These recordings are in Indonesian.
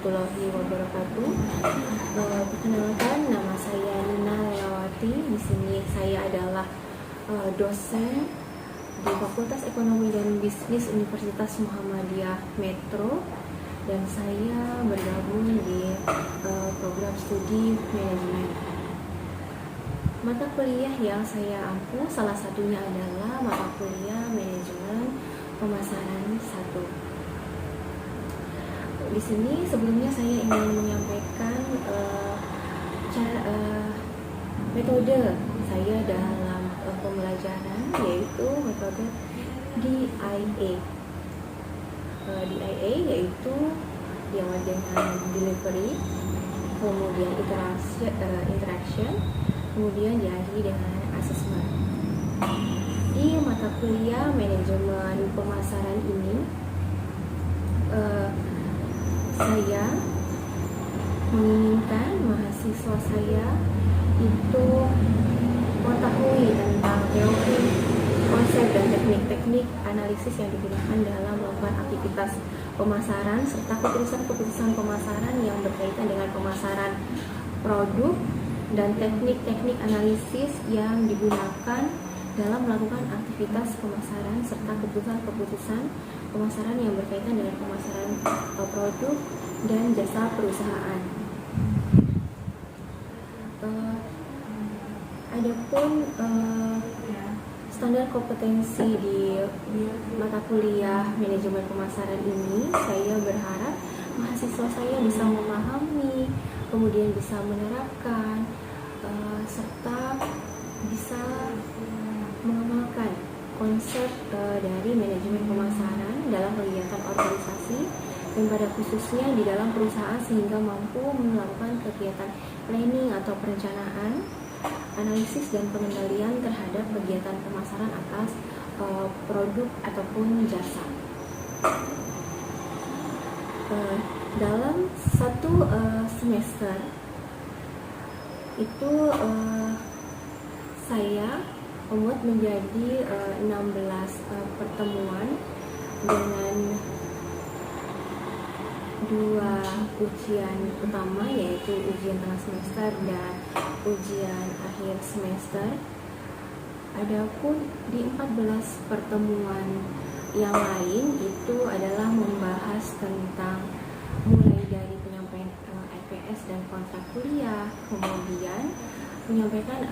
warahmatullahi wabarakatuh. Perkenalkan, nama saya Nina Lelawati. Di sini saya adalah dosen di Fakultas Ekonomi dan Bisnis Universitas Muhammadiyah Metro, dan saya bergabung di program studi manajemen. Mata kuliah yang saya ampu salah satunya adalah mata kuliah manajemen pemasaran 1. Di sini sebelumnya saya ingin menyampaikan metode saya dalam pembelajaran, yaitu metode DIA. DIA yaitu diawali dengan delivery, kemudian interaction, kemudian diakhiri dengan assessment. Di mata kuliah manajemen pemasaran ini, saya menginginkan mahasiswa saya itu mengetahui tentang teori, konsep, dan teknik-teknik analisis yang digunakan dalam melakukan aktivitas pemasaran, serta keputusan-keputusan pemasaran yang berkaitan dengan pemasaran produk, dan teknik-teknik analisis yang digunakan dalam melakukan aktivitas pemasaran, serta keputusan-keputusan pemasaran yang berkaitan dengan pemasaran produk dan jasa perusahaan. Adapun standar kompetensi di mata kuliah manajemen pemasaran ini, saya berharap mahasiswa saya bisa memahami, kemudian bisa menerapkan, serta bisa mengamalkan konsep dari manajemen pemasaran dalam kegiatan organisasi, dan pada khususnya di dalam perusahaan, sehingga mampu melakukan kegiatan planning atau perencanaan, analisis, dan pengendalian terhadap kegiatan pemasaran atas produk ataupun jasa. Dalam satu semester itu saya membuat menjadi 16 pertemuan dengan 2 ujian utama, yaitu ujian tengah semester dan ujian akhir semester. Adapun di 14 pertemuan yang lain itu adalah membahas tentang mulai dari penyampaian LPS dan kontrak kuliah, kemudian menyampaikan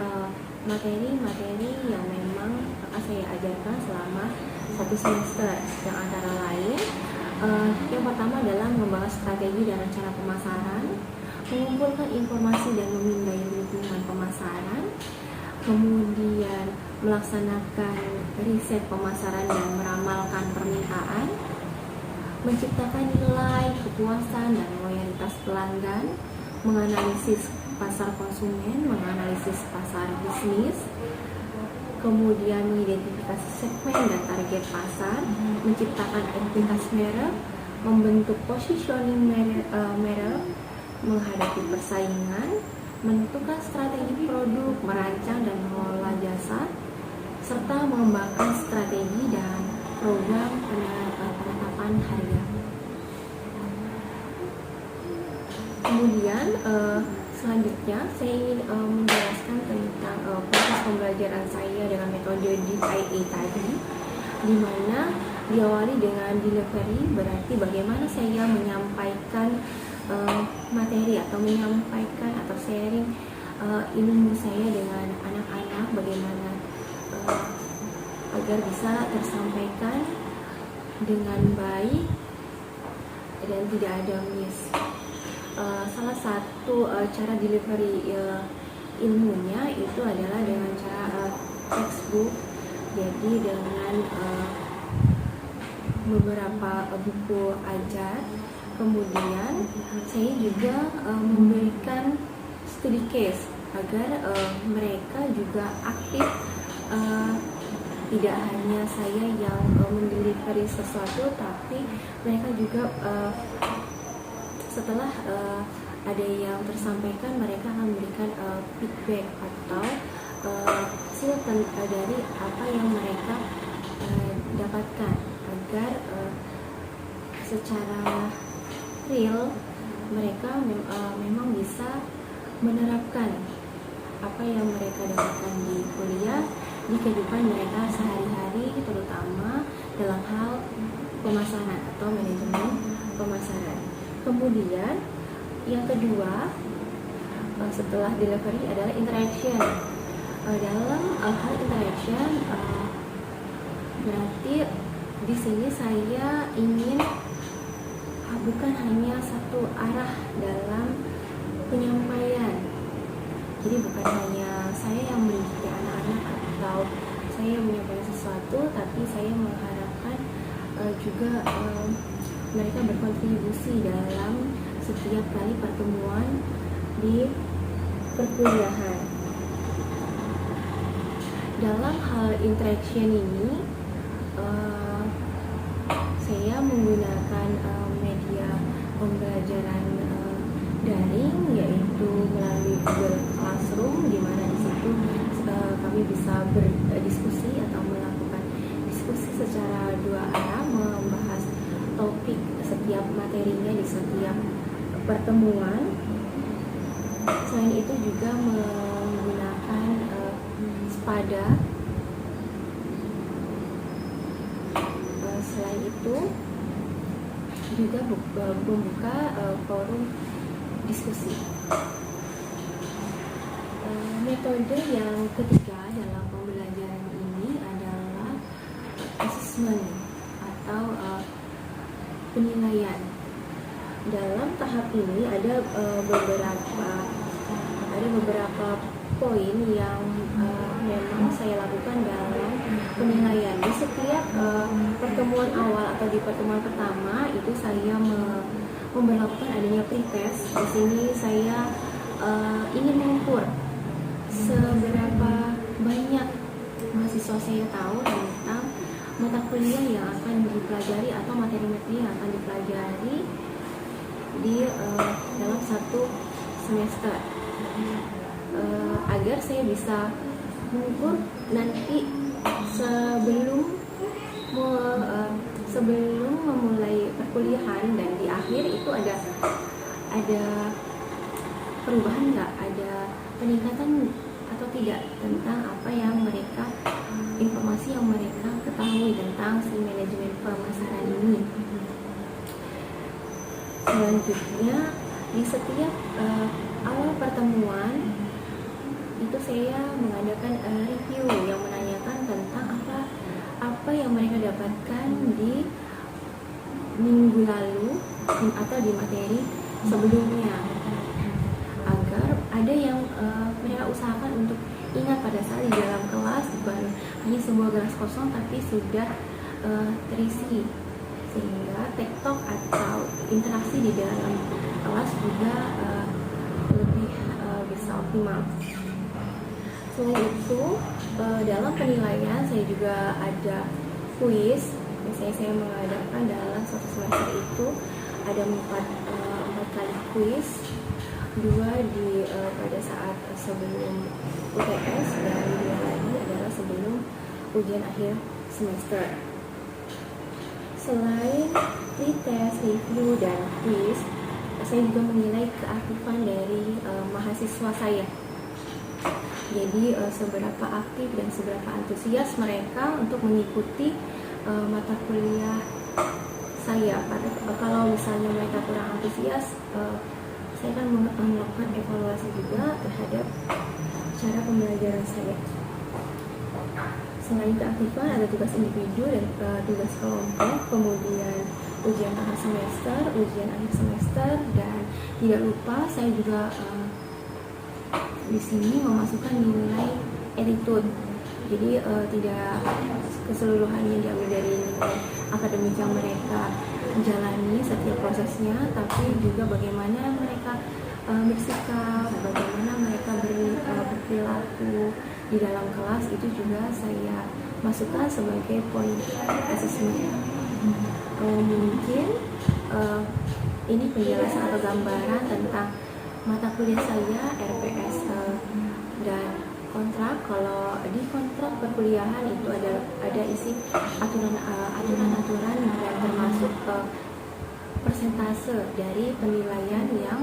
materi-materi yang memang akan saya ajarkan selama 1 semester, yang antara lain yang pertama adalah membahas strategi dan rencana pemasaran, mengumpulkan informasi dan memindai lingkungan pemasaran, kemudian melaksanakan riset pemasaran dan meramalkan permintaan, menciptakan nilai, kepuasan, dan loyalitas pelanggan, menganalisis pasar konsumen, menganalisis pasar bisnis, kemudian mengidentifikasi segmen dan target pasar, menciptakan identitas merek, membentuk positioning merek menghadapi persaingan, menentukan strategi produk, merancang dan mengelola jasa, serta mengembangkan strategi dan program penetapan harga. Kemudian selanjutnya saya ingin menjelaskan tentang proses pembelajaran saya dengan metode DIA tadi, di mana diawali dengan delivery, berarti bagaimana saya menyampaikan materi atau menyampaikan atau sharing ilmu saya dengan anak-anak, bagaimana agar bisa tersampaikan dengan baik dan tidak ada miss. Salah satu cara delivery ilmunya itu adalah dengan cara textbook, jadi dengan beberapa buku ajar. Kemudian saya juga memberikan studi case agar mereka juga aktif, tidak hanya saya yang mendelivery sesuatu, tapi mereka juga setelah ada yang tersampaikan, mereka akan memberikan feedback atau hasil dari apa yang mereka dapatkan, agar secara real mereka memang bisa menerapkan apa yang mereka dapatkan di kuliah di kehidupan mereka sehari-hari, terutama dalam hal pemasaran atau manajemen pemasaran. Kemudian yang kedua setelah delivery adalah interaction. Dalam hal interaction berarti di sini saya ingin bukan hanya satu arah dalam penyampaian. Jadi bukan hanya saya yang mendidik anak-anak atau saya menyampaikan sesuatu, tapi saya mengharapkan juga mereka berkontribusi dalam setiap kali pertemuan di perkuliahan. Dalam hal interaction ini saya menggunakan media pembelajaran daring, yaitu melalui Google Classroom, di mana di situ kami bisa berdiskusi atau melakukan diskusi secara dua arah, membahas topik setiap materinya di setiap pertemuan. Selain itu juga menggunakan Spada. Selain itu juga membuka forum diskusi. Metode yang ketiga dalam pembelajaran ini adalah assessment atau penilaian. Dalam tahap ini ada beberapa poin yang memang saya lakukan dalam penilaian. Di setiap pertemuan awal atau di pertemuan pertama itu saya memberlakukan adanya pretest. Di sini saya ingin mengukur seberapa banyak mahasiswa saya tahu tentang mata kuliah yang akan dipelajari atau materi-materi yang akan dipelajari di dalam satu semester, agar saya bisa mengukur nanti sebelum memulai perkuliahan dan di akhir itu ada perubahan nggak, ada peningkatan atau tidak tentang apa yang informasi yang mereka ketahui tentang si manajemen pemasaran ini. Selanjutnya di setiap awal pertemuan itu saya mengadakan review yang menanyakan tentang apa yang mereka dapatkan di minggu lalu atau di materi sebelumnya, agar ada yang mereka usahakan untuk ingat pada saat di dalam kelas, bukan hanya sebuah gelas kosong tapi sudah terisi, sehingga tektok atau interaksi di dalam kelas juga lebih bisa optimal. Selain itu dalam penilaian saya juga ada kuis. Biasanya saya mengadakan dalam satu semester itu ada 4 kali kuis, 2 pada saat sebelum UTS dan 2 lagi adalah sebelum ujian akhir semester. Selain pretest, review, dan quiz, saya juga menilai keaktifan dari mahasiswa saya. Jadi seberapa aktif dan seberapa antusias mereka untuk mengikuti mata kuliah saya. Kalau misalnya mereka kurang antusias, saya akan melakukan evaluasi juga terhadap cara pembelajaran saya. Selain keaktifan, ada tugas individu dan tugas kelompok, kemudian ujian tengah semester, ujian akhir semester, dan tidak lupa saya juga di sini memasukkan nilai attitude. Jadi tidak keseluruhannya diambil dari nilai akademik yang mereka jalani setiap prosesnya, tapi juga bagaimana mereka bersikap, bagaimana mereka berperilaku di dalam kelas, itu juga saya masukkan sebagai poin asesmen. Mungkin ini penjelasan atau gambaran tentang mata kuliah saya, RPS dan kontrak. Kalau di kontrak perkuliahan itu ada isi aturan-aturan dan termasuk persentase dari penilaian yang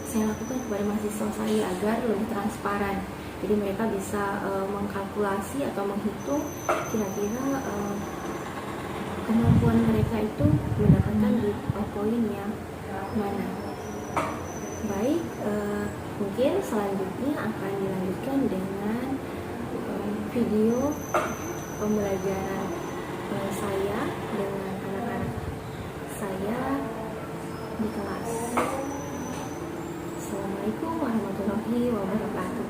saya lakukan kepada mahasiswa saya agar lebih transparan. Jadi mereka bisa mengkalkulasi atau menghitung kira-kira kemampuan mereka itu mendapatkan di poin yang mana. Baik, mungkin selanjutnya akan dilanjutkan dengan video pembelajaran saya dengan anak-anak saya di kelas. Assalamualaikum warahmatullahi wabarakatuh.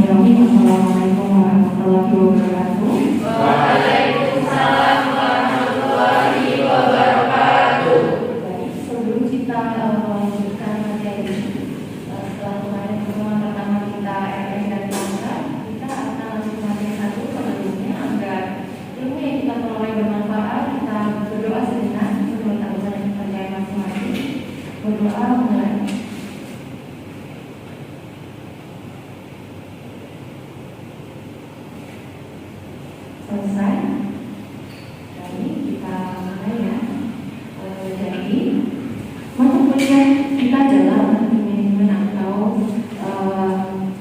Assalamualaikum warahmatullahi wabarakatuh. Waalaikumsalam warahmatullahi wabarakatuh. Sebelum kita melanjutkan materi, setelah kemarin pertemuan pertama kita RS dan Bangsa, kita akan lanjut materi satu sebelumnya agar ilmu yang kita peroleh bermanfaat. Kita berdoa sejenak sebelum kita mulai kerjaan masing-masing. Berdoa mulai. Selesai. Jadi kita mulai ya. Jadi mata kuliah kita adalah manajemen atau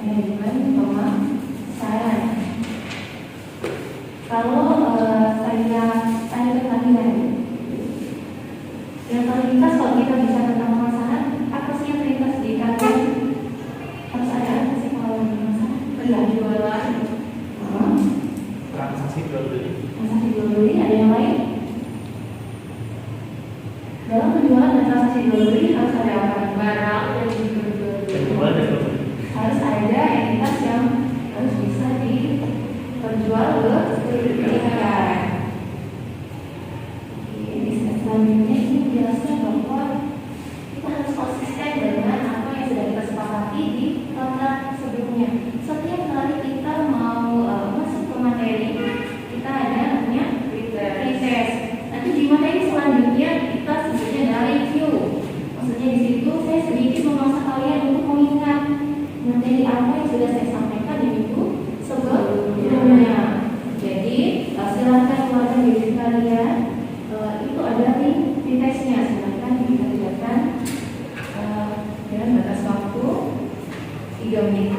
manajemen pemasaran. Kalau saya tanya ke kalian, yang terlintas kalau kita bisa tentang pemasaran, apa sih yang terlintas di kalian? Harus ada apa sih kalau pemasaran? Penjualan. Transaksi jual beli. Transaksi jual beli, ada yang lain? Dalam penjualan dan transaksi jual beli harus ada apa? Barang yang dijual beli. Harus ada entitas yang harus bisa diperjual belikan. Di selanjutnya ini menjelaskan bahwa kita harus konsisten dengan apa yang sudah kita sepakati di kontrak sebelumnya. Setiap kali kita mau masuk ke materi, kita ada namanya pretest. Nanti di materi selanjutnya kita sebutnya ada review. Maksudnya di situ saya sedikit memaksa kalian untuk mengingat materi apa yang sudah saya sampaikan di minggu sebelumnya. Jadi silakan keluarkan diri kalian. Itu ada di tesnya. Silakan dikerjakan dengan batas waktu 3 menit.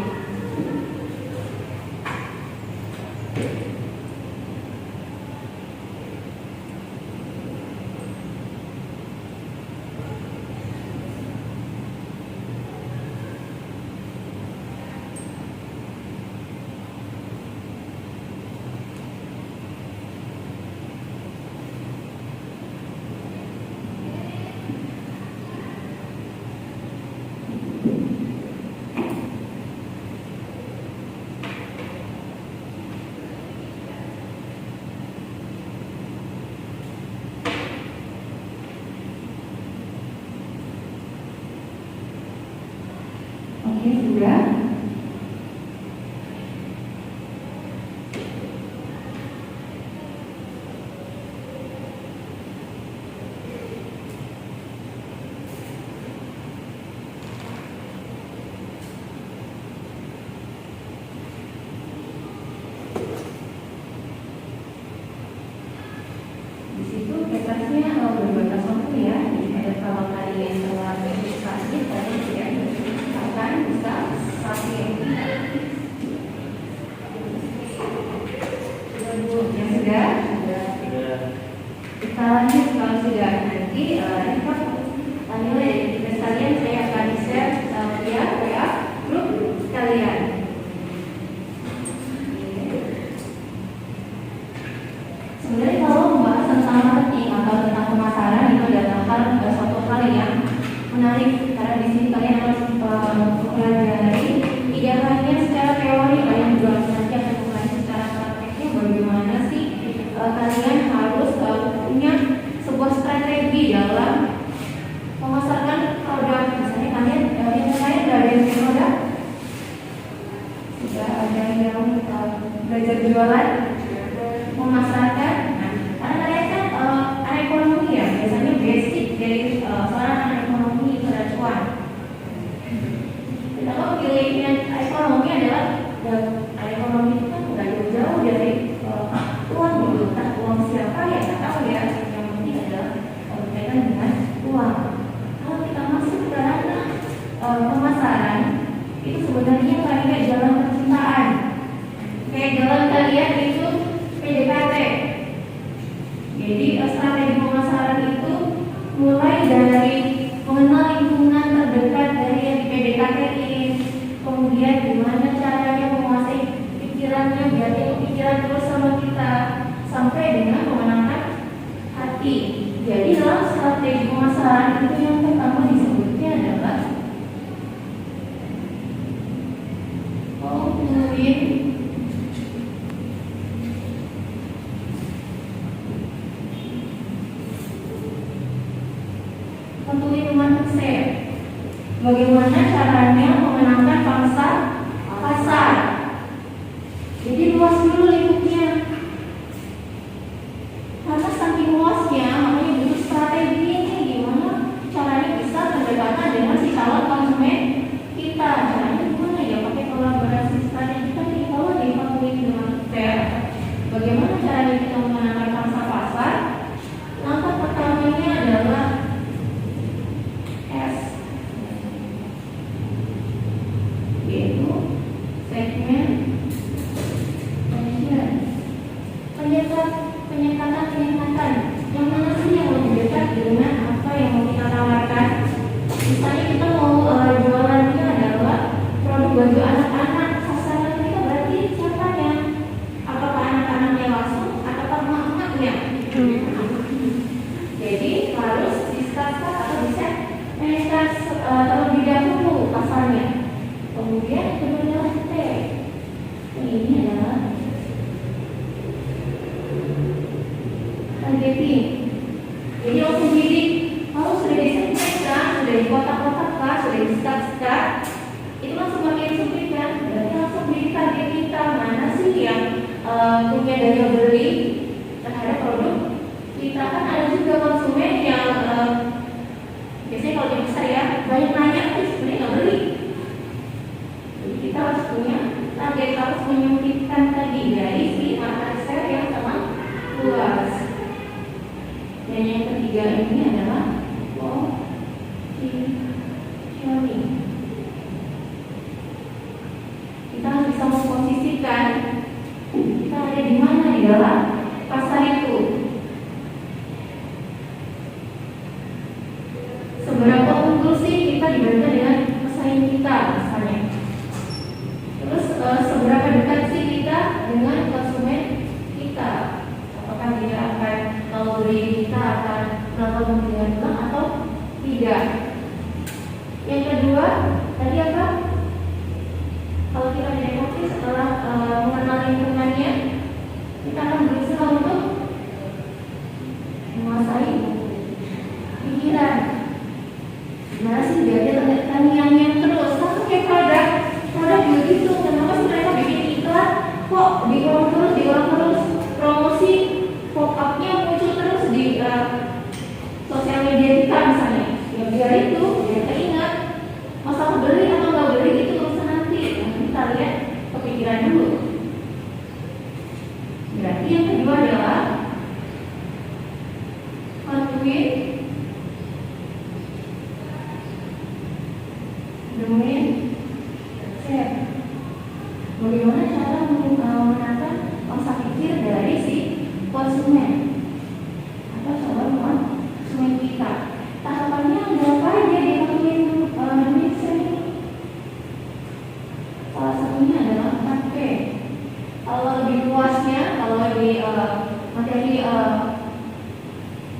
Oke, sudah. Di situ kertasnya berbatas waktu ya. Jadi kalau kalian telah registrasi, kalian akan bisa pakai yang sudah. Kita lanjut kalau sudah nanti repot panggil ya kita sekalian, saya akan share via WA grup sekalian. Sebenarnya kalau membahas tentang marketing atau tentang pemasaran itu adalah suatu hal yang menarik karena di sini kalian harus mempelajari tidak hanya secara teori, kalian juga nanti akan mempelajari secara prakteknya bagaimana sih kalian harus punya sebuah strategi dalam memasarkan produk. Misalnya kalian yang saya dari produk sudah ada yang belajar jualan, memasarkan. Karena kalian kan anak ekonomi ya, biasanya basic dari seorang anak ekonomi itu ada cuan. Kalau pilihnya ekonomi ekonomi itu kan nggak jauh-jauh dari uang gitu. Nah, uang siapa ya nggak tahu ya. Yang penting adalah berkaitan dengan uang. Kalau kita masuk ke ranah pemasaran, itu sebenarnya kayak jalan percintaan. Kayak jalan kalian itu PDKT. Jadi strategi pemasaran itu mulai dari mengenal lingkungan terdekat dari yang di PDKT-in, kemudian gimana caranya menguasai pikirannya biar dia kepikiran terus sama kita sampai dengan memenangkan hati. Jadi dalam strategi pemasaran itu yang pertama disebutnya adalah tentuin konsep. Bagaimana caranya memenangkan pasar. Jadi luas dulu lingkupnya. Karena saking luasnya, makanya butuh strategi ini gimana caranya bisa berdekatan dengan si calon konsumen kita. Caranya gimana ya? Pakai kolaborasi strategi tadi kalau dipatuhi dengan detail. Bagaimana caranya kita memenangkan pangsa pasar? Langkah pertamanya adalah S, yaitu segmentation. Penyekatan yang mana sih yang lebih dekat dengan apa yang mau kita tawarkan. Misalnya kita mau jualannya adalah produk baju anak-anak, sasaran kita berarti siapanya? Apakah anak-anaknya langsung atau emak-emaknya? Jadi harus diskat-skat atau disegmentasikan terlebih dahulu pasarnya. Kemudian kedua T. Ini adalah targeting. Jadi langsung bidik, kalau sudah disegmentasikan, sudah dikotak-kotakkan, sudah diskat-skat, itu langsung makin sempit kan? Berarti langsung bidik target kita mana sih yang punya daya beli terhadap produk kita. Kan ada juga konsumen yang biasanya kalau di besar ya banyak nanya tapi sebenarnya nggak beli. Jadi kita harus punya target, harus menyempitkan tadi dari si market share yang sangat luas. Dan yang ketiga ini adalah positioning. Kita harus bisa memposisikan kita ada di mana di dalam pasar itu. Seberapa unggul sih kita dibandingkan dengan pesaing kita misalnya. Terus seberapa dekat sih kita dengan konsumen kita. Apakah dia akan kalau beli kita akan melakukan pembelian ulang atau tidak. Yang kedua tadi apa? Kalau kita mendeteksi setelah mengenal lingkungannya, kita akan berusaha untuk menguasai pikiran. Gimana sih biar dia terngiang-ngiang terus? Sama kayak produk juga gitu. Kenapa sih mereka bikin iklan kok diulang terus promosi pop-up-nya muncul terus di sosial media kita misalnya. Ya biar itu biar teringat. Masalah beli atau nggak beli itu urusan nanti. Kita lihat kepikiran dulu. Berarti yang kedua adalah konsumen domain share. Bagaimana cara menata masa pikir dari si konsumen atau calon konsumen kita. Tahapannya ada apa aja di domain share? Salah satunya adalah 4P. Kalau lebih luasnya, kalau di materi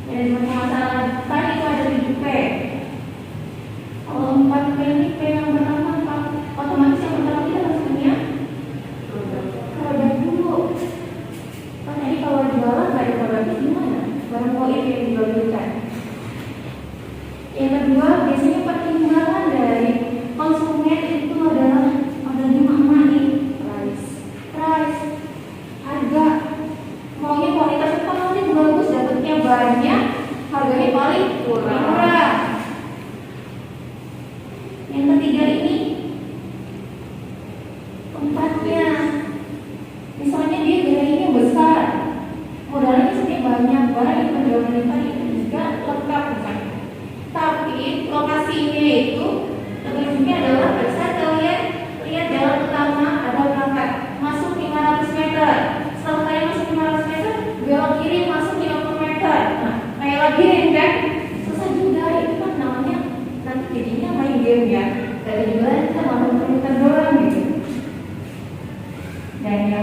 manajemen pemasaran tadi itu ada 7P. Kalau 4P ini P yang pertama otomatis yang pertama kita harus punya produk dulu. Kan tadi kalau jualan nggak ada produknya gimana? Barang poin yang dijualkan. Yang kedua biasanya pertimbangan dari konsumen itu adalah nih price, harga. Maunya kualitasnya paling bagus, dapatnya banyak, harganya paling murah. Yang ketiga ini tempatnya.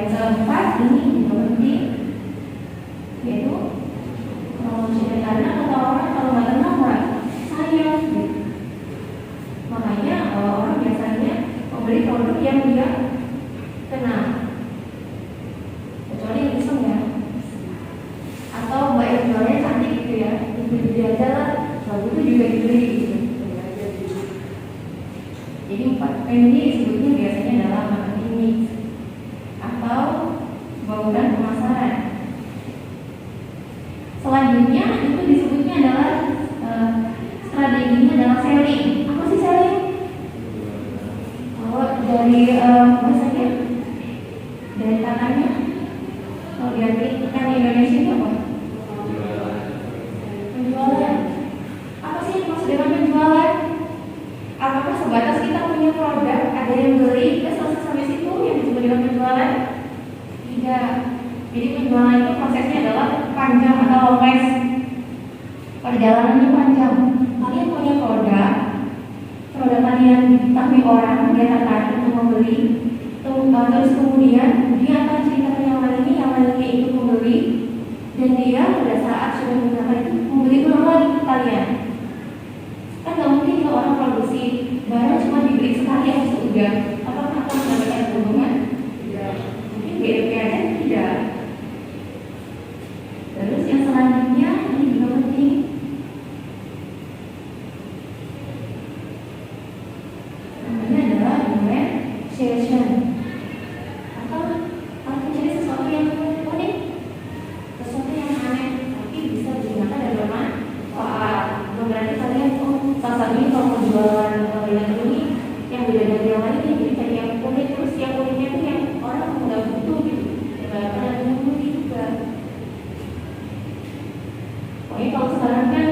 keempat ini juga penting, yaitu promosi. Karena kata orang kalau nggak kenal nggak sayang gitu. Makanya orang biasanya membeli produk yang dia kenal, kecuali yang iseng ya, atau mbak yang jualnya cantik gitu ya, dibeli aja lah, lalu itu juga dibeli gitu. Jadi 4P ini disebutnya biasanya adalah marketing mix atau bangunan pemasaran. Selanjutnya itu disebutnya adalah strateginya adalah selling. Apa sih selling? Kalau dari bahasanya, dari katanya, kalau diartikan Indonesia itu apa? Penjualan. Apa sih yang maksud dengan penjualan? Apakah sebatas kita punya produk, ada yang beli, kita selesai sampai situ yang disebut dengan penjualan? Tidak. Jadi penjualan itu prosesnya adalah panjang atau longes. Perjalanannya panjang. Kalian punya produk kalian diketahui orang, dia tertarik untuk membeli. Terus kemudian dia akan cerita ke yang lainnya ikut membeli, dan dia pada saat sudah menggunakan itu membeli ulang lagi ke kalian. Kan nggak mungkin kalau orang produksi barang cuma dibeli sekali habis itu udah. Apakah akan mendapatkan keuntungan? Tidak. Mungkin BDP aja tidak. Terus yang selanjutnya ini juga penting, namanya adalah differentiation atau mencari sesuatu yang unik, sesuatu yang aneh tapi bisa digunakan dan bermanfaat. Berarti kalian salah satunya kalau mau jualan yang ini yang beda dari yang lain, jadi cari yang unik. Terus yang uniknya itu yang orang nggak butuh gitu, nggak pernah nemu juga. Pokoknya kalau sekarang kan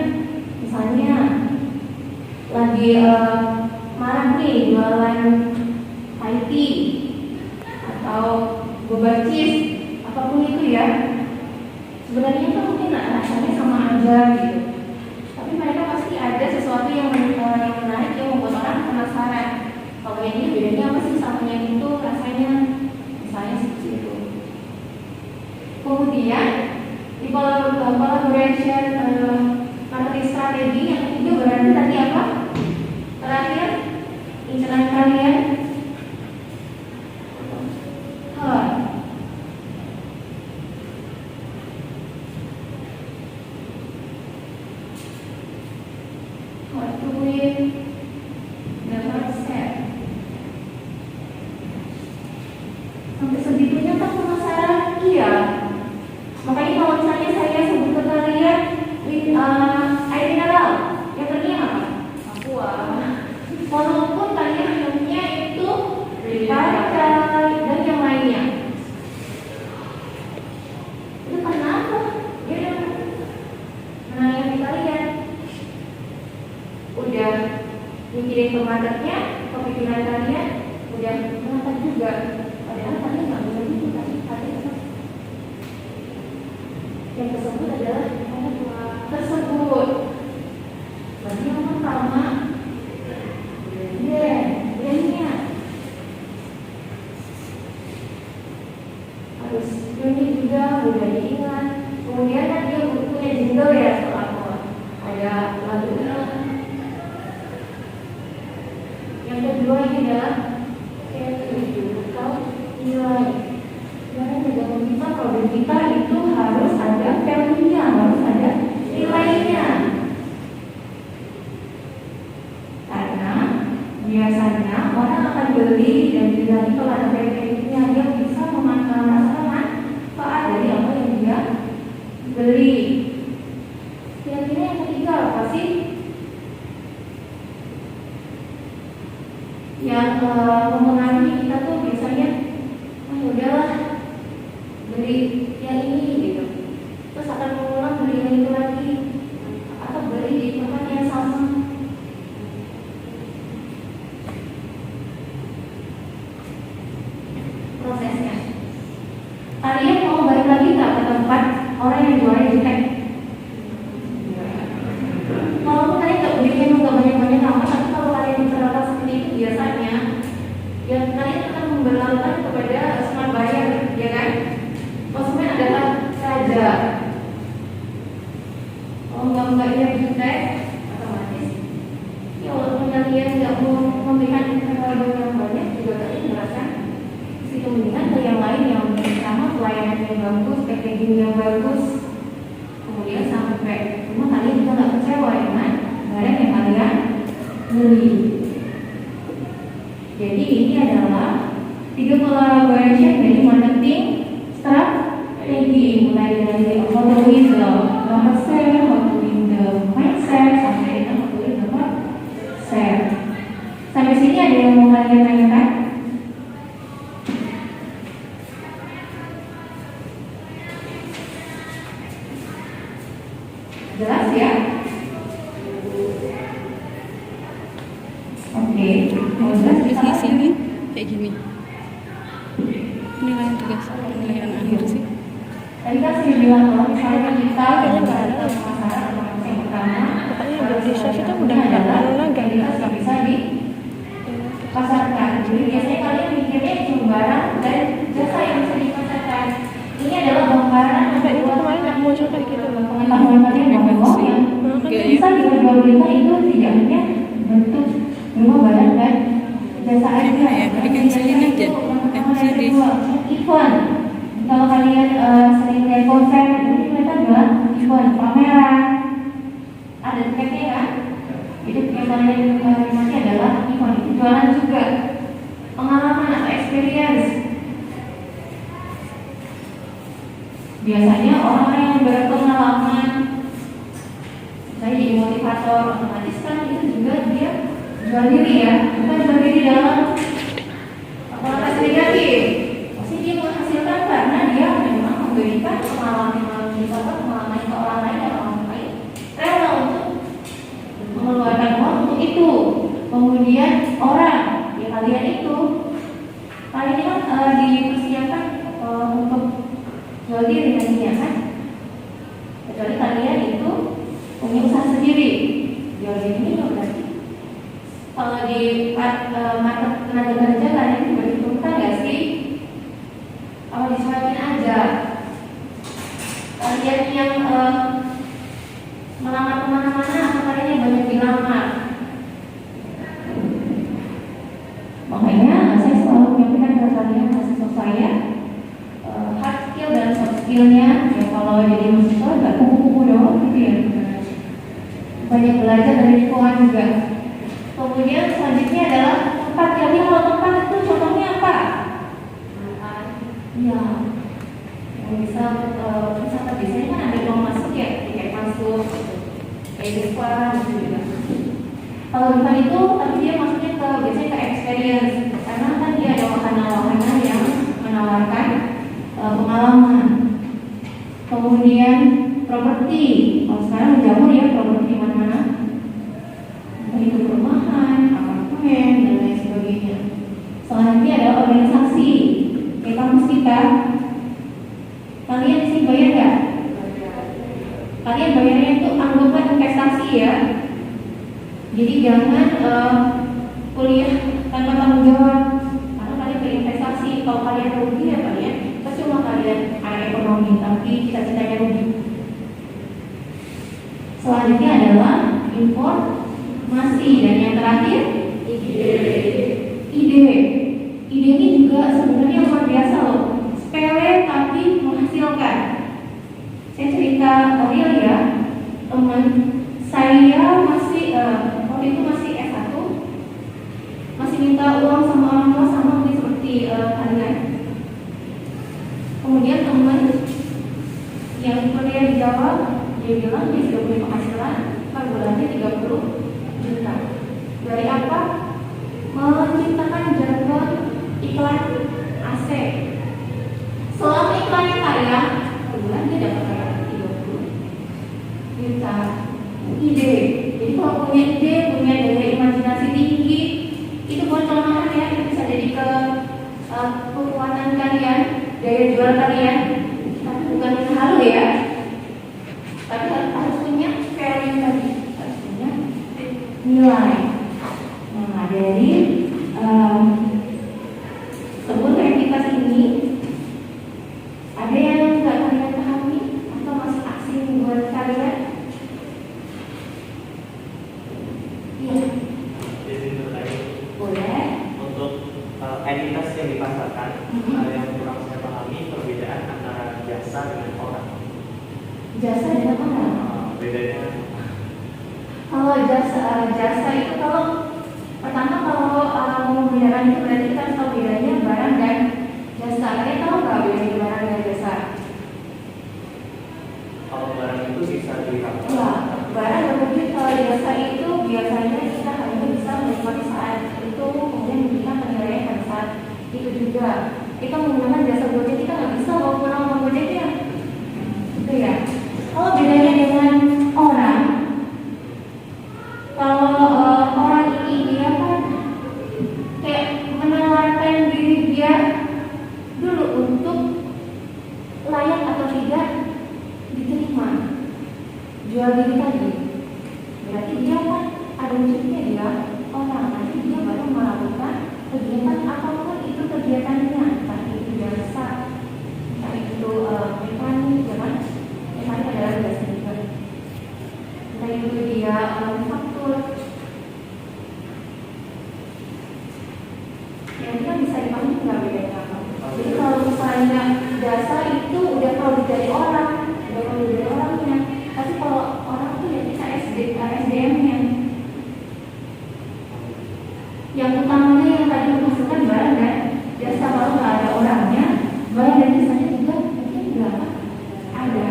misalnya lagi marak nih jualan IT atau boba cheese, apapun itu ya, sebenarnya kan mungkin rasanya sama aja gitu, tapi mereka pasti ada sesuatu yang menarik yang membuat orang penasaran. Kalau yang ini bedanya apa sih sama yang itu rasanya, misalnya seperti itu. Kemudian di collaboration marketing strategi yang ketiga berarti tadi apa? Terakhir, inceran kalian what to win the mindset. Sampai segitunya kan penasaran, iya. Makanya kalau misalnya saya sebut ke kalian air mineral, yang ternyata apa? Aqua. Walaupun kalian minumnya itu partai dan yang lainnya, itu karena apa? Dia udah menangani kalian, udah mikirin ke marketnya, kepikiran kalian, udah menangkap juga. Padahal kalian nggak bisa gitu kan? Yang tersebut adalah tersebut. Berarti yang pertama, brandnya harus unik juga, mudah diingat. Kemudian kan dia punya jingle ya, soal ada lagunya. Yang kedua ini adalah value atau nilai. Karena dalam kita produk kita itu harus ada value-nya, harus ada nilainya. Karena biasanya orang akan beli dan dilihat kalau ada value-nya, dia bisa merasakan manfaat dari apa yang dia beli. Kira-kira yang ketiga apa sih? Yang mempengaruhi kita tuh biasanya, udahlah beli yang ini gitu, terus akan mengulang beli yang itu lagi, atau beli di tempat yang sama. Prosesnya, kalian mau balik lagi nggak ke tempat orang yang jualnya jelek? Walaupun kalian nggak beli memang nggak banyak-banyak amat, tapi kalau kalian terlalu seperti itu biasanya, ya kalian akan memberlakukan kepada smart buyer, ya kan? yang bagus, packaging yang bagus, kemudian sampai rumah kalian juga nggak kecewa dengan barang yang kalian beli. Jadi ini adalah 3 collaboration dari marketing strategi, mulai dari how to win the number share, how to win the mindset, sampai dengan how to win the share. Sampai sini ada yang mau kalian tanyakan? Jelas ya? Oke, mau jelas Di bisa sini kayak gini. Penilaian tugas, penilaian akhir sih. Tadi kan saya bilang kalau misalnya kita melakukan pemasaran atau yang pertama, Pokoknya udah di share kita udah adalah nggak lalu lagi. kita bisa dipasarkan. Jadi biasanya kalian mikirnya cuma barang dan jasa yang bisa dipasarkan. Ini adalah gambaran Sampai itu kemarin nggak muncul kayak gitu loh. pengetahuan kalian bahwa yang Enggak ya? bisa diperjualbelikan itu tidak hanya bentuk berupa barang dan jasa aja. Gimana ya? Dikancelin aja. Sedih. Event. Kalau kalian sering lihat konser, itu mereka jual event, pameran. Ada tiketnya kan? Itu yang kalian nikmati adalah event. Itu jualan juga. Pengalaman atau experience. Biasanya orang yang berpengalaman saya jadi motivator, otomatis kan itu juga dia jual diri ya, bukan jual diri dalam konotasi negatif. Pasti dia menghasilkan karena dia memang memberikan pengalaman ke orang lain dan orang lain rela untuk mengeluarkan uang untuk itu. Kemudian orang ya kalian itu kalian ini kan dipersiapkan untuk jual diri nantinya kan, kecuali kalian itu punya usaha sendiri. Jual diri ini berarti kalau di market tenaga kerja kalian diperhitungkan nggak sih? Kalau dicuekin aja, kalian yang melamar kemana-mana atau kalian yang banyak dilamar? Makanya saya selalu menyampaikan ke kalian mahasiswa saya, hard skill dan soft skillnya ya, kalau jadi mahasiswa nggak kupu-kupu doang gitu ya, banyak belajar dari lingkungan juga. Kemudian selanjutnya adalah tempat. Jadi kalau tempat itu contohnya apa? Ya, yang bisa wisata biasanya kan ada uang masuk ya, tiket masuk, sekolah gitu juga. Kalau tempat itu, tapi dia masuknya ke biasanya ke experience, karena kan dia ada wahana-wahana yang menawarkan pengalaman. Kemudian properti, kalau sekarang menjamur ya properti mana-mana, entah itu perumahan, apartemen dan lain sebagainya. Selanjutnya adalah organisasi. Kayak kampus kita, kalian sih bayar nggak? Kalian bayarnya itu anggapan investasi ya. Jadi jangan kuliah tanpa tanggung jawab, karena kalian berinvestasi. Kalau kalian rugi ya kalian percuma kalian ada ekonomi tapi cita-citanya rugi. Selanjutnya adalah informasi dan yang terakhir ide. Ide ini juga sebenarnya luar biasa loh, sepele tapi menghasilkan. Saya cerita real ya, teman saya masih waktu itu masih S1, masih minta uang sama orang tua sama seperti kalian. Kemudian teman yang kuliah di Jawa, dia bilang dia sudah punya penghasilan per bulannya 30 juta. Dari apa? Menciptakan jargon iklan AC. Selama iklannya tayang, per bulan dia dapat kayak 30 juta. Ide. Jadi kalau punya ide, punya daya imajinasi tinggi, itu bukan kelemahan ya, itu bisa jadi kekuatan kalian, daya jual kalian. Tapi bukan halu ya. Tapi harus punya value tadi, harus punya nilai. Nah, dari sebuah entitas ini, ada yang nggak kalian pahami atau masih asing buat kalian? Iya. Jadi terkait Boleh. untuk entitas yang dipasarkan, ada yang kurang saya pahami perbedaan antara jasa dengan orang. Jasa dengan orang. Bedanya Kalau jasa itu kalau pertama kalau membedakan itu berarti kita harus tahu bedanya barang dan jasa. Kalian tahu nggak bedanya barang dan jasa? kalau barang itu bisa dilihat. Ya, barang berwujud. Kalau jasa itu biasanya kita hanya bisa menikmati saat itu, kemudian memberikan penilaian pada saat itu juga. Kita menggunakan jasa Gojek, kita nggak bisa bawa pulang uang Gojeknya, gitu ya. Kalau bedanya dengan orang, kalau orang ini dia kan kayak menawarkan diri dia dulu untuk layak atau tidak diterima, jual diri tadi. Berarti dia kan ada wujudnya dia orang, nanti dia baru melakukan kegiatan apapun itu kegiatannya, entah itu jasa, entah itu mekanik, ya kan? Mekanik adalah jasa juga. Entah itu dia manufaktur, yang kita bisa dipahami nggak bedanya apa? Jadi kalau misalnya jasa itu udah produk dari orang, udah produk dari orangnya. Tapi kalau orang itu ya kita SDM-nya. Yang utamanya yang tadi menghasilkan barang dan jasa, kalau nggak ada orangnya, barang dan jasanya juga mungkin nggak ada.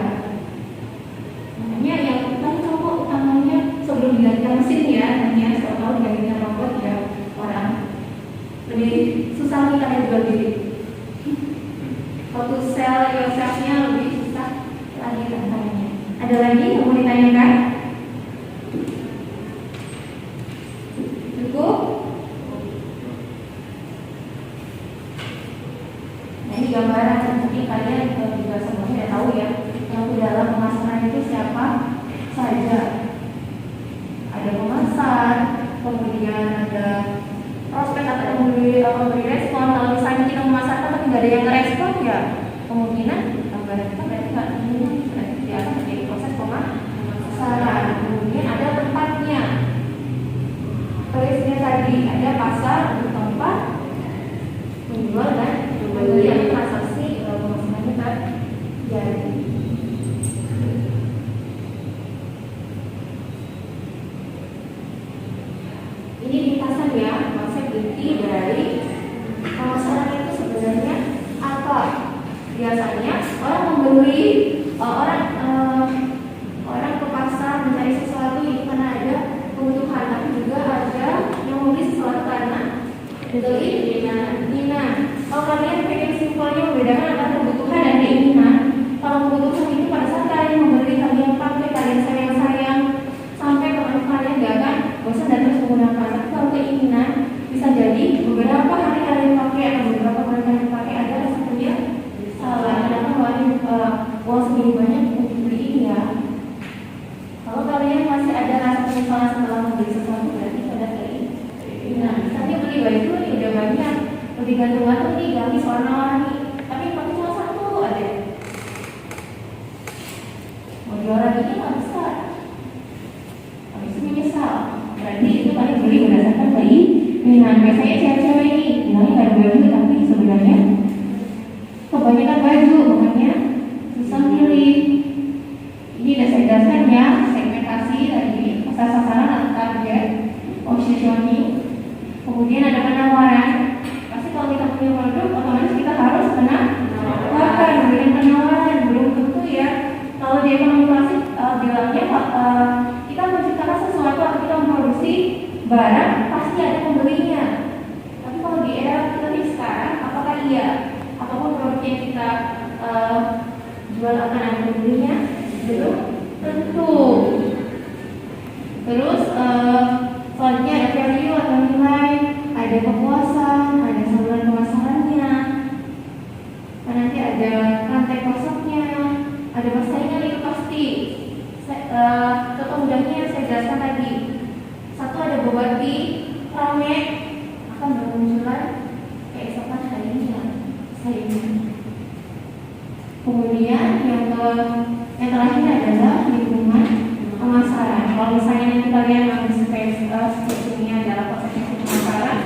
Makanya yang utama utamanya sebelum diganti mesin ya, hanya soal gantinya robot ya orang. Lebih susah kita yang jual diri. Kalau to sell yourself-nya lebih susah lagi tantangannya. Ada lagi yang mau ditanyakan? Cukup? Nah, ini gambaran, mungkin kalian juga semuanya sudah tahu ya, yang di dalam pemasaran itu siapa saja. Ada pemasar, kemudian ada prospek atau memberi respon. Kalau misalnya kita memasarkan tapi nggak ada yang ngerespon, ya kemungkinan gambaran kita berarti nggak ini, berarti dia akan menjadi proses pemasaran. Kemudian ada tempatnya, tulisnya tadi ada pasar untuk tempat menjual dan membeli, yang transaksi pemasarannya terjadi. Ini ringkasan ya, konsep inti dari pemasaran itu sebenarnya apa? Biasanya orang membeli, orang ke pasar mencari sesuatu itu karena ada kebutuhan, tapi juga ada yang membeli sesuatu karena keinginan. Kalau kalian pengen simpelnya membedakan antara kebutuhan dan keinginan, kalau kebutuhan itu pada saat kalian membeli, kalian pakai, kalian sayang sampai teman kalian gak akan bosan dan terus menggunakan. Tapi kalau keinginan bisa jadi beberapa hari kalian pakai atau beberapa bulan kalian pakai, ada rasa punya salah. Kenapa kalian uang segini banyak untuk beli ini ya? Kalau kalian masih ada rasa penyesalan setelah membeli sesuatu, berarti ada keinginan. Misalnya beli baju ini udah banyak, lebih gantung-gantung nih, ganti warna-warni, tapi pakai cuma satu aja. Mau jualan ini nggak bisa, habis itu menyesal. Berarti itu kalian beli berdasarkan keinginan. Biasanya cewek-cewek ini bilangnya nggak ada baju, tapi sebenarnya kebanyakan baju, makanya susah milih. Ini udah saya jelaskan ya, segmentasi tadi, pasar sasaran atau target, positioning. Kemudian ada penawaran. Pasti kalau kita punya produk, otomatis kita harus menawarkan, memberikan penawaran. Belum tentu ya. Kalau di ekonomi klasik bilangnya kita menciptakan sesuatu atau kita memproduksi barang, pasti ada pembelinya. Tapi kalau di era kita sekarang, apakah iya? Apapun produk yang kita jual akan ada pembelinya? Belum tentu. Terus selanjutnya ada value atau nilai, ada kepuasan, ada saluran pemasarannya, nanti ada rantai pasoknya, ada persaingan itu pasti. Contoh mudahnya saya jelaskan tadi. Satu ada bobati, rame, akan bermunculan keesokan harinya saingan. Kemudian yang terakhir adalah lingkungan pemasaran. Kalau misalnya nanti kalian ambil spesifiknya adalah konsep pemasaran,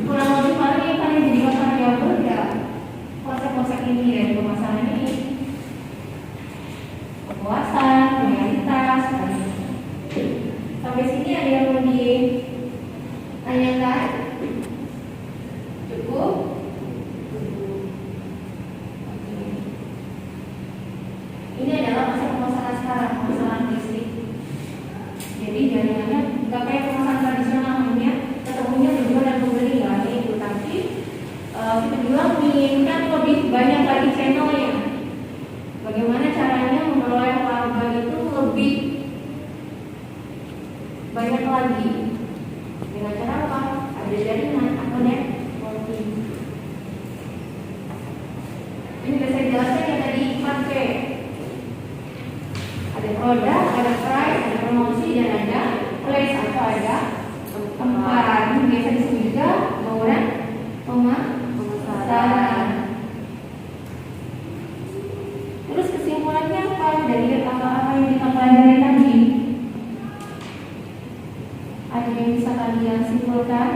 kurang lebih paling yang kalian jadi masalah jawab ya konsep-konsep ini dari pemasaran ini. pemasaran listrik. Jadi jaringannya nggak kayak pemasaran tradisional, namanya ketemunya penjual dan pembeli nggak itu, tapi kita bilang menginginkan lebih banyak lagi channelnya. Bagaimana caranya memperoleh harga itu lebih banyak lagi? Dengan cara apa? Ada jaringan atau networking. Ini sudah saya jelaskan yang tadi 4P. Ada produk, ada price, ada promosi, dan ada place atau ada tempat. Ini biasa disebut juga bauran pemasaran. Terus kesimpulannya apa dari apa yang kita pelajari tadi? Ada yang bisa kalian simpulkan?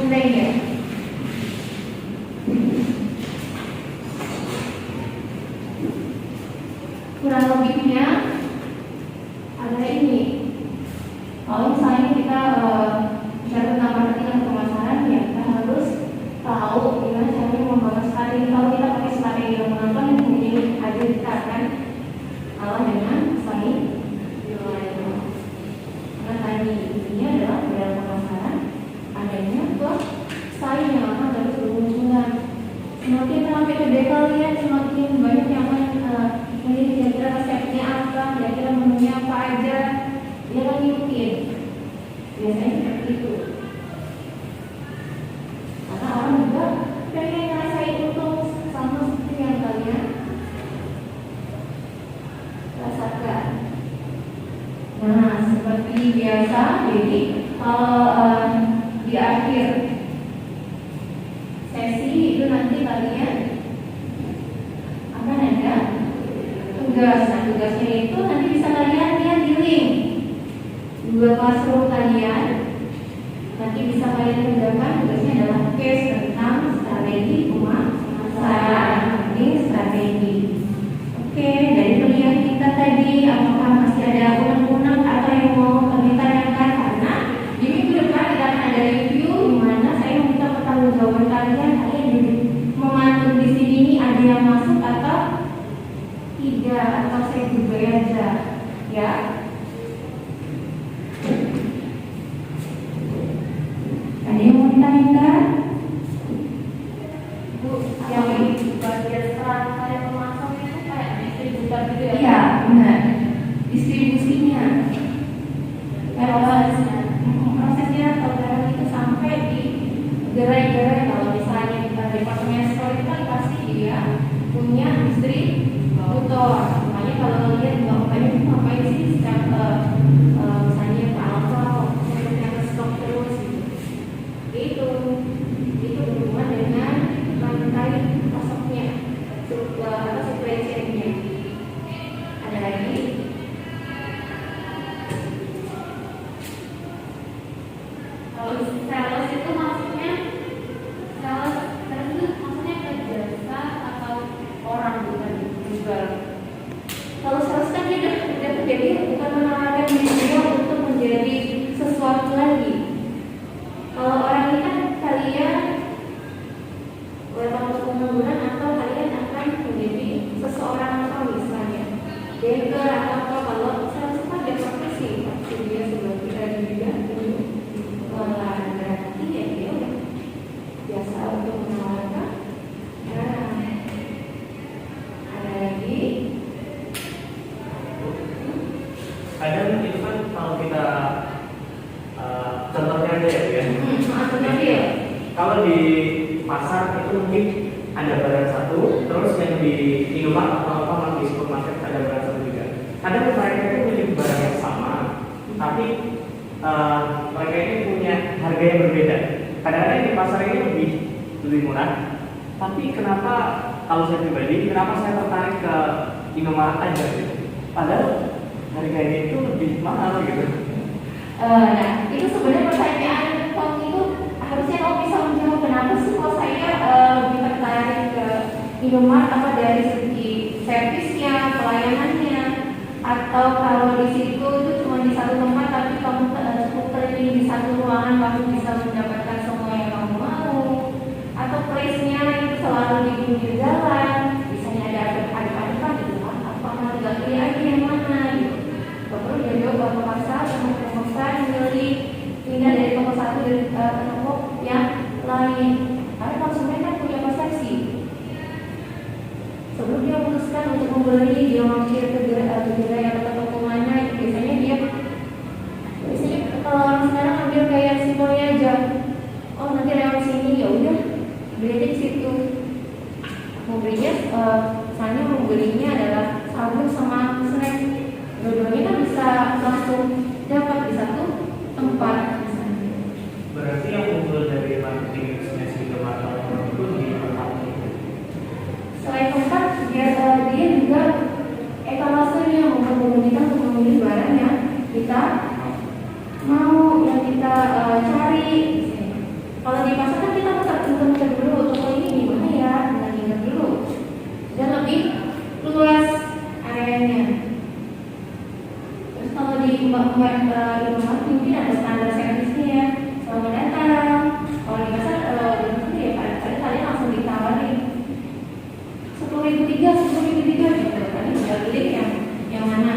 Mulai ya. Kurang lebihnya adalah ini. Kalau misalnya kita bicara tentang marketing atau pemasaran, ya kita harus tahu gimana caranya membangun strategi. Kalau kita pakai strategi yang menonton, mungkin ada kita akan kalah dengan saing yang lain. Karena tadi intinya adalah dalam pemasaran adanya saing yang akan terus bermunculan. Semakin sampai ke kalian, semakin banyak yang akan ini kira-kira resepnya apa, kira-kira menunya apa aja, dia akan ngikutin. Biasanya seperti itu. Karena orang juga pengen ngerasain untung sama seperti yang kalian rasakan. Nah, seperti biasa, jadi kalau di akhir sesi itu nanti kalian akan ada tugas. Nah, tugasnya itu nanti bisa kalian lihat di link Google Classroom kalian. Nanti bisa kalian kerjakan. Tugasnya adalah case tentang strategi pemasaran, strategi. Oke, dari kuliah kita tadi, apakah masih ada unek-unek atau yang mau kami tanyakan? Karena di minggu depan kita akan ada review di mana saya meminta pertanggungjawaban kalian. Kalian jadi memantau di sini ini ada yang masuk atau tidak, atau saya juga aja, ya. Ada yang mau ditanyakan? Bu, yang di bagian perangkat yang memasok itu kayak distributor gitu ya? Iya, benar. Distribusinya. Prosesnya kalau itu sampai di gerai-gerai. Kalau misalnya kita departemen store itu kan pasti dia punya distributor. Makanya kalau lihat banyak itu ngapain sih misalnya ke Alfa, yang stok terus gitu. Itu berhubungan dengan rantai pasoknya, atau supply chain-nya. Ada lagi? Kalau sales itu maksudnya sales itu maksudnya ke jasa atau orang, bukan jual. Kalau sales kan dia udah jadi bukan menawarkan diri dia untuk menjadi sesuatu lagi. Kalau orang ini kan kalian welcome untuk pengangguran atau kalian akan menjadi seseorang atau misalnya banker atau apa. Kalau sales itu kan dia profesi, pasti dia sebagai dia berarti ya dia biasa untuk menawarkan. Ada lagi? Kadang itu kan kalau kita contohnya aja ya, kalau di pasar itu mungkin ada barang satu, terus yang di Indomaret atau apa di supermarket ada barang satu juga. Kadang mereka itu memiliki barang yang sama, tapi mereka ini punya harga yang berbeda. Kadang-kadang di pasar ini lebih murah, tapi kenapa kalau saya pribadi, kenapa saya tertarik ke Indomaret aja gitu? Padahal harganya itu lebih mahal gitu. Nah, itu sebenarnya pertanyaan Tom itu harusnya Tom bisa menjawab kenapa sih kalau saya lebih tertarik ke Indomaret, apa dari segi servisnya, pelayanannya, atau kalau di situ itu cuma di satu tempat tapi kamu cukup keliling di marketplace-nya itu selalu di pinggir jalan, misalnya ada aduk-adukan gitu kan, apakah tinggal pilih aja yang mana gitu. Gak perlu jauh-jauh ke pasar, ke pasar milih pindah dari toko satu ke toko yang lain. Karena konsumen kan punya persepsi. Sebelum dia memutuskan untuk membeli, dia mampir ke gerai atau ke toko mana, itu biasanya kalau orang sekarang ambil kayak simbolnya aja. Oh nanti lewat sini, ya udah beli aja di situ. Misalnya mau belinya adalah sabun sama snack, dua-duanya kan bisa langsung dapat di satu tempat. Berarti yang muncul dari marketing destinasi kemarketing itu di tempat itu. Selain tempat, dia juga etalasenya memungkinkan untuk memilih barang yang kita mau, yang kita cari. Kalau di pasar kan kita muter dulu, toko ini di mana ya, kita ingat dulu. Dan lebih luas areanya. Terus kalau di tempat mungkin ada standar servisnya ya. Selamat datang. Kalau di pasar ya pada kalian langsung ditawarin 10.003 gitu. Kalian bisa pilih yang mana.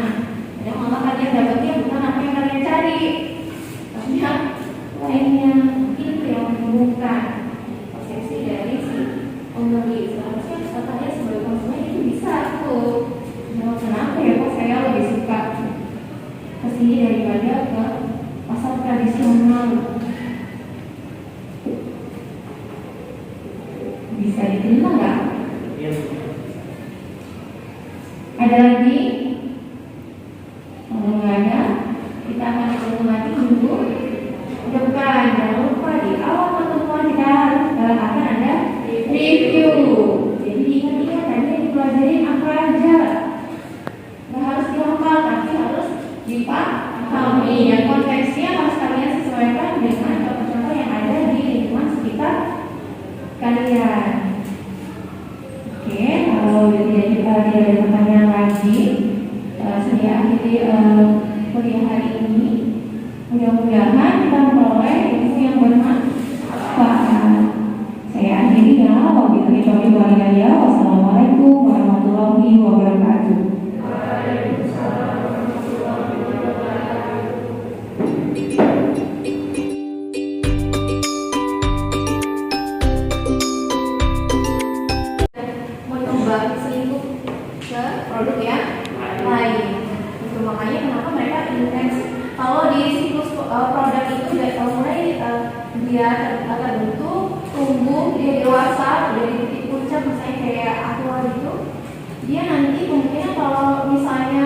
Dan malah kalian dapatnya bukan apa yang kalian cari, tapi yang lainnya. Itu yang membuka persepsi dari si pembeli. Seharusnya kalian sebagai konsumen itu bisa tuh. Kenapa ya kok saya lebih suka kesini daripada ke pasar tradisional? Bisa diterima nggak? Iya. Ada lagi? Kalau nggak ada, kita akan ketemu lagi minggu depan. Jangan lupa di awal pertemuan kita akan ada review. Jadi ingat-ingat tadi yang dipelajarin apa aja. Nggak harus dihafal, tapi harus dipahami. Dan konteksnya harus kalian sesuaikan dengan contoh-contoh yang ada di lingkungan sekitar kalian. Oke, kalau tidak ada pertanyaan lagi, saya akhiri kuliah hari ini. Mudah-mudahan kita memperoleh ilmu yang bermanfaat. Saya akhiri ya. Wabillahi taufiq wal hidayah. Wassalamualaikum warahmatullahi wabarakatuh. Mencoba selingkuh ke produk yang lain. Itu makanya kenapa mereka intens. Kalau di siklus produk itu mulai dia terbentuk, tumbuh, dia dewasa, dari titik puncak misalnya kayak aqua gitu, dia nanti kemungkinan kalau misalnya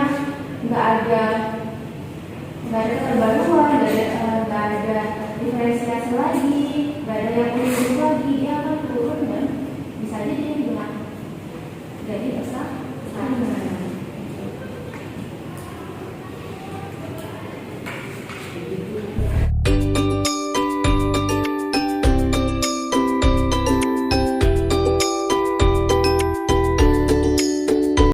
nggak ada keterbaruan, nggak ada diferensiasi lagi, nggak ada yang unik lagi, dia akan turun dan bisa jadi dia digunakan